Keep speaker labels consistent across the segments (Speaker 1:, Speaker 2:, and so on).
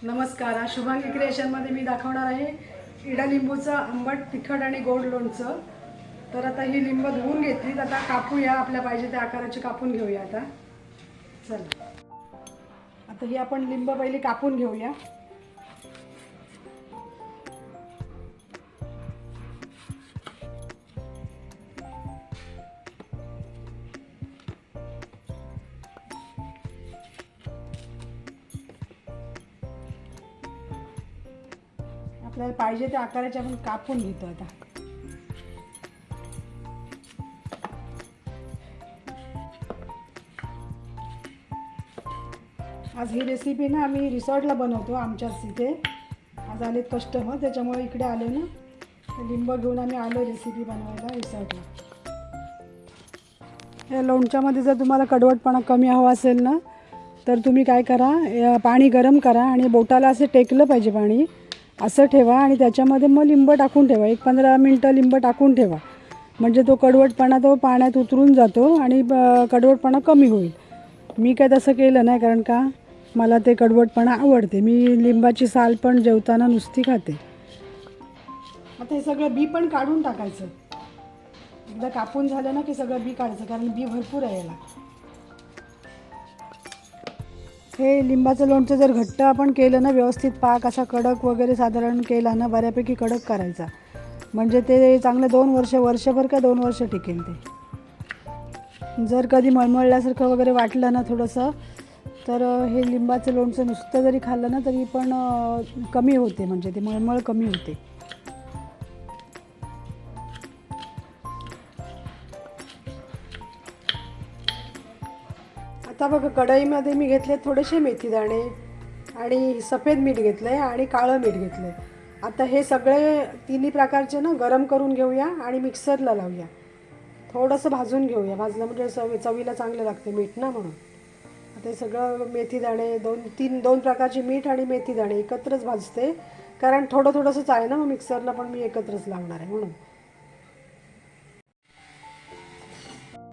Speaker 1: नमस्कार. आज शुभांगी क्रिएशनमध्ये मी दाखवणार आहे इडा लिंबूचं आंबट तिखट आणि गोड लोणचं. तर आता ही लिंब धुवून घेतली, आता कापूया. आपल्या पाहिजे त्या आकाराची कापून घेऊया. आता चला, आता ही आपण लिंब पहिली कापून घेऊया. आपल्याला पाहिजे त्या आकाराचे आपण कापून घेतो. आता आज ही रेसिपी ना आम्ही रिसॉर्टला बनवतो. आमच्याच इथे आज आलेत कस्टमर, त्याच्यामुळे इकडे आले ना, लिंब घेऊन आम्ही आलो रेसिपी बनवायला रिसॉर्टला. या लोणच्यामध्ये जर तुम्हाला कडवटपणा कमी हवा असेल ना, तर तुम्ही काय करा, पाणी गरम करा आणि बोटाला असं टेकलं पाहिजे पाणी, असं ठेवा आणि त्याच्यामध्ये मग लिंब टाकून ठेवा. 1-15 मिनटं लिंब टाकून ठेवा, म्हणजे तो कडवटपणा तो पाण्यात उतरून जातो आणि कडवटपणा कमी होईल. मी काय तसं केलं नाही, कारण का मला ते कडवटपणा आवडते. मी लिंबाची साल पण जेवताना नुसती खाते. आता हे सगळं बी पण काढून टाकायचं. एकदा कापून झालं ना की सगळं बी काढायचं, कारण बी भरपूर आहे याला. हे लिंबाचं लोणचं जर घट्ट आपण केलं ना, व्यवस्थित पाक असा कडक वगैरे साधारण केला ना, बऱ्यापैकी कडक करायचा, म्हणजे ते चांगलं 2 वर्ष, वर्षभर का 2 वर्ष टिकेल ते. जर कधी मळमळल्यासारखं वगैरे वाटलं ना थोडंसं, तर हे लिंबाचं लोणचं नुसतं जरी खाल्लं ना तरी पण कमी होते, म्हणजे ते मळमळ कमी होते. आता बघा, कढईमध्ये मी घेतले थोडेसे मेथीदाणे आणि सफेद मीठ घेतलं आहे आणि काळं मीठ घेतलं आहे. आता हे सगळे तिन्ही प्रकारचे ना गरम करून घेऊया आणि मिक्सरला लावूया. थोडंसं भाजून घेऊया, भाजलं म्हणजे चवीला चांगलं लागते मीठ ना, म्हणून. आता हे सगळं मेथीदाणे, 2 प्रकारचे मीठ आणि मेथीदाणे एकत्रच भाजते, कारण थोडं थोडंसंच आहे ना, मग मिक्सरला पण मी एकत्रच लावणार आहे म्हणून.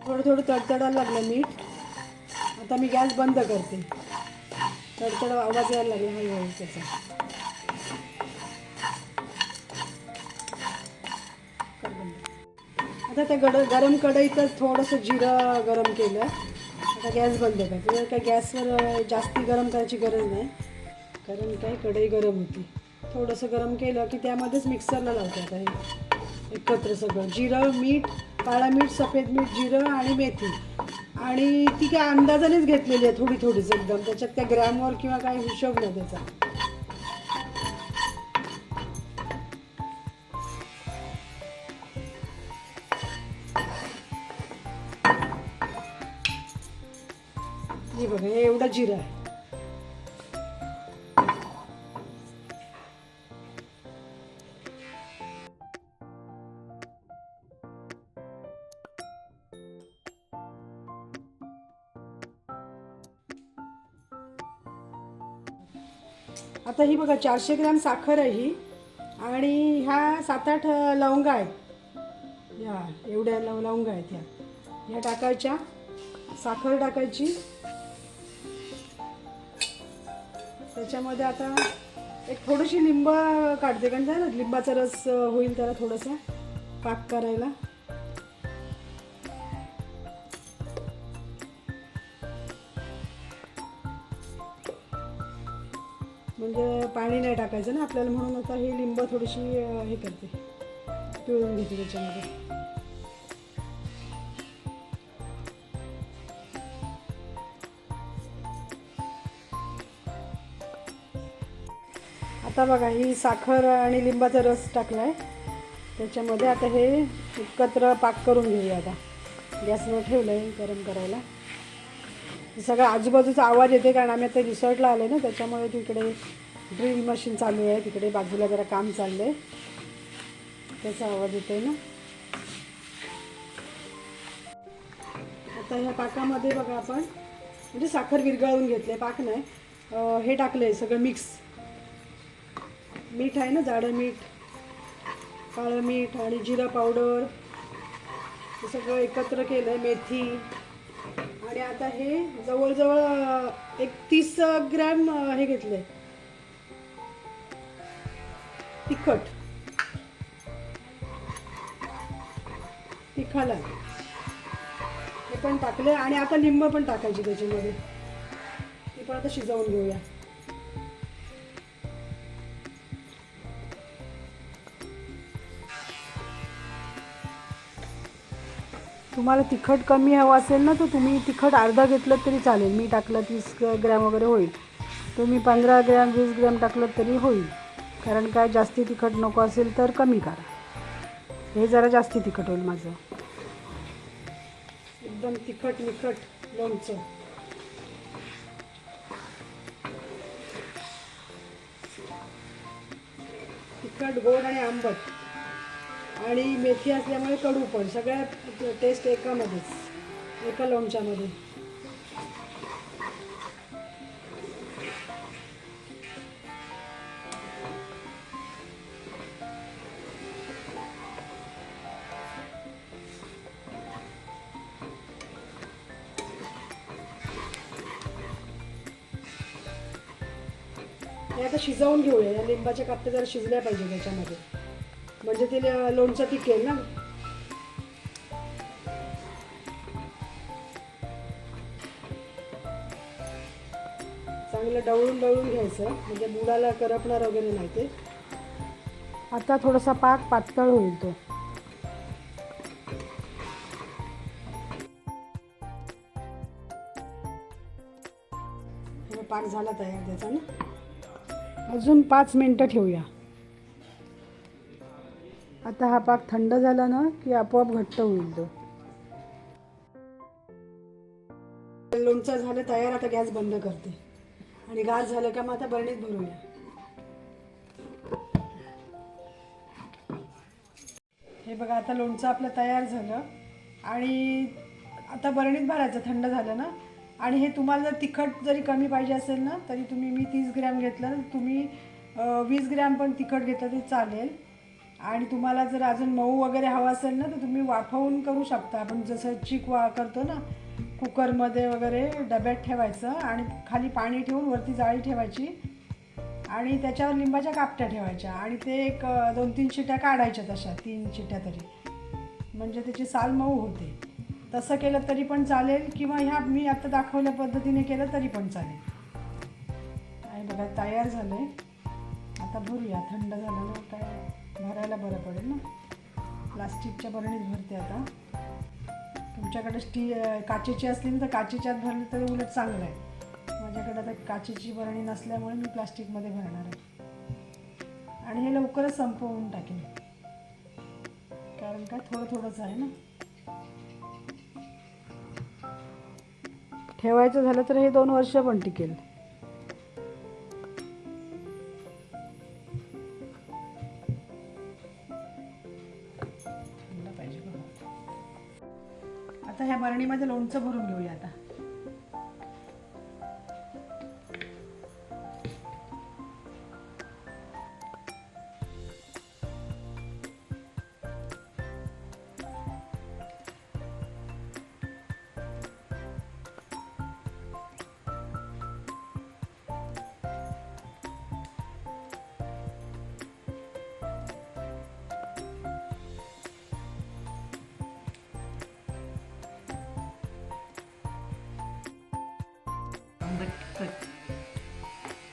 Speaker 1: थोडं थोडं तडतडायला लागलं मीठ. आता मी गॅस बंद करते. तडतड आवाज यायला लागला हळूहळू त्याचा. आता त्या गरम कढईतच थोडंसं जिरं गरम केलं. आता गॅस बंद करते. काय गॅसवर जास्ती गरम करायची गरज नाही, कारण काय कढई गरम होती. थोडंसं गरम केलं की त्यामध्येच मिक्सरला लावते. आता हे एकत्र सगळं जिरं, मीठ, काळं मीठ, सफेद मीठ, जिरं आणि मेथी, आणि ती काय अंदाजानेच घेतलेली आहे, थोडी थोडीच एकदम. त्याच्यात त्या ग्रॅमवर किंवा काय हिशोब नाही त्याचा. हे बघा, हे एवढं जिरं आहे. आता ही बघा 400 ग्रॅम साखर आहे ही, आणि ह्या 7-8 लवंगा आहेत. ह्या एवढ्या लवंगा आहेत, ह्या टाकायच्या. साखर टाकायची त्याच्यामध्ये. आता एक थोडीशी लिंब काढते, कारण ना लिंबाचा रस होईल त्याला थोडासा पाक करायला. म्हणजे पाणी नाही टाकायचं ना आपल्याला, म्हणून आता ही लिंब थोडीशी हे करते, पिळून घेते त्याच्यामध्ये. आता बघा, ही साखर आणि लिंबाचा रस टाकला आहे त्याच्यामध्ये. आता हे एकत्र पाक करून घेऊया. आता गॅसवर ठेवलं आहे गरम करायला. सगळा आजूबाजूचा आवाज येते, कारण आम्ही आता रिसॉर्टला आलो ना, त्याच्यामुळे तिकडे ड्रिल मशीन चालू आहे, तिकडे बाजूला जरा काम चाललं आहे, त्याचा आवाज येतो आहे ना. आता ह्या पाकामध्ये बघा आपण, म्हणजे साखर विरघळवून घेतले, पाक नाही, हे टाकलं आहे सगळं मिक्स. मीठ आहे ना, जाडं मीठ, काळं मीठ आणि जिरा पावडर, हे सगळं एकत्र केलं आहे. मेथी, आणि आता हे जवळजवळ एक 30 ग्रॅम हे घेतले, तिखट, तिखाला हे पण टाकले आणि आता लिंब पण टाकायची त्याच्यामध्ये. ती पण आता शिजवून घेऊया. तुम्हाला तिखट कमी हवं असेल ना तर तुम्ही तिखट अर्धा घेतलं तरी चालेल. मी टाकलं 30 ग्रॅम वगैरे होईल. तुम्ही 15 ग्रॅम 20 ग्रॅम टाकलं तरी होईल. कारण काय जास्ती तिखट नको असेल तर कमी करा. हे जरा जास्ती तिखट होईल माझं. एकदम तिखट मिखट लोणचं. तिखट, गोड आणि आंबट आणि मेथी असल्यामुळे कडू पण. सगळ्या टेस्ट एकामध्येच, एका लोणच्यामध्ये. हे आता शिजवून घेऊया. या लिंबाच्या कापट्या जरा शिजल्या पाहिजे त्याच्यामध्ये, म्हणजे ते लोणचं टिकेल ना. चांगलं ढवळून घ्यायचं म्हणजे बुडाला करपणार वगैरे नाही ते. आता थोडासा पाक पातळ होईल तो. पाक झाला तयार त्याचा ना. अजून 5 मिनटं ठेवूया. आता हा पाक थंड झाला ना की आपोआप घट्ट होईल तो. लोणचं झालं तयार. आता गॅस बंद करते आणि गार झालं का मग आता बरणीत भरूया. हे बघा आता लोणचं आपलं तयार झालं आणि आता बरणीत भरायचं थंड झालं ना. आणि हे तुम्हाला जर तिखट जरी कमी पाहिजे असेल ना तरी तुम्ही, मी 30 ग्रॅम घेतलं तर तुम्ही 20 ग्रॅम पण तिखट घेतलं तरी चालेल. आणि तुम्हाला जर अजून मऊ वगैरे हवं असेल ना तर तुम्ही वाफवून करू शकता. आपण जसं चिक करतो ना कुकरमध्ये वगैरे, डब्यात ठेवायचं आणि खाली पाणी ठेवून वरती जाळी ठेवायची आणि त्याच्यावर लिंबाच्या कापट्या ठेवायच्या आणि ते एक 2-3 शिट्या काढायच्या. तशा 3 शिट्या तरी, म्हणजे त्याची साल मऊ होते. तसं केलं तरी पण चालेल किंवा ह्या मी आता दाखवल्या पद्धतीने केलं तरी पण चालेल. आणि बघा तयार झालं आहे. आता भरूया. थंड झालं ना काय भरायला बरं पडेल ना. प्लास्टिकच्या बरणीत भरते आता. तुमच्याकडे काचेची असली ना तर काचेच्यात भरली तरी उलट चांगलं आहे. माझ्याकडे आता काचेची बरणी नसल्यामुळे मी प्लास्टिकमध्ये भरणार आहे. आणि हे लवकरच संपवून टाकेन कारण काय थोडंच आहे ना. ठेवायचं झालं तर हे 2 वर्ष पण टिकेल. आता ह्या बरणीमध्ये लोणचं भरून घेऊया. आता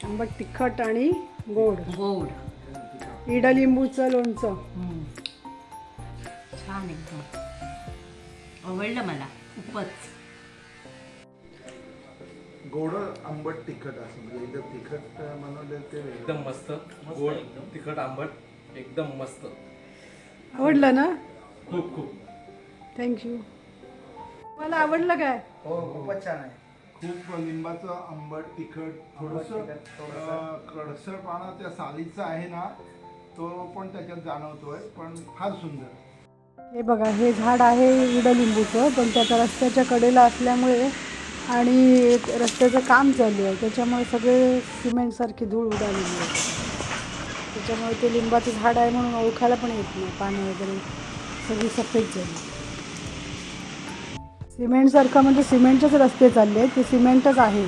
Speaker 1: आंबट तिखट आणि गोड गोड इडलिंबूचं लोणचं.
Speaker 2: छान एकदम आवडलं मला खूपच.
Speaker 3: गोड आंबट तिखट असं म्हणजे एकदम तिखट बनवलं ते
Speaker 4: एकदम मस्त. गोड तिखट आंबट एकदम मस्त.
Speaker 1: आवडलं ना?
Speaker 4: खूप खूप.
Speaker 1: थँक्यू. मला आवडलं काय?
Speaker 5: हो खूपच छान आहे.
Speaker 3: खूप लिंबाचं आंबट तिखट थोडंसं कडसरपणा त्या सालीचा आहे ना तो पण त्याच्यात जाणवतोय पण फार सुंदर.
Speaker 1: हे बघा हे झाड आहे इडलिंबूचं पण त्याचा रस्त्याच्या कडेला असल्यामुळे आणि रस्त्याचं काम चालू आहे त्याच्यामुळे सगळे सिमेंटसारखी धूळ उडालेली आहे. त्याच्यामुळे ते लिंबाचं झाड आहे म्हणून ओळखायला पण येत नाही. पानं वगैरे सगळी सफेद झाली. सिमेंटसारखं म्हणजे सिमेंटचेच रस्ते चालले आहेत. ते सिमेंटच आहे.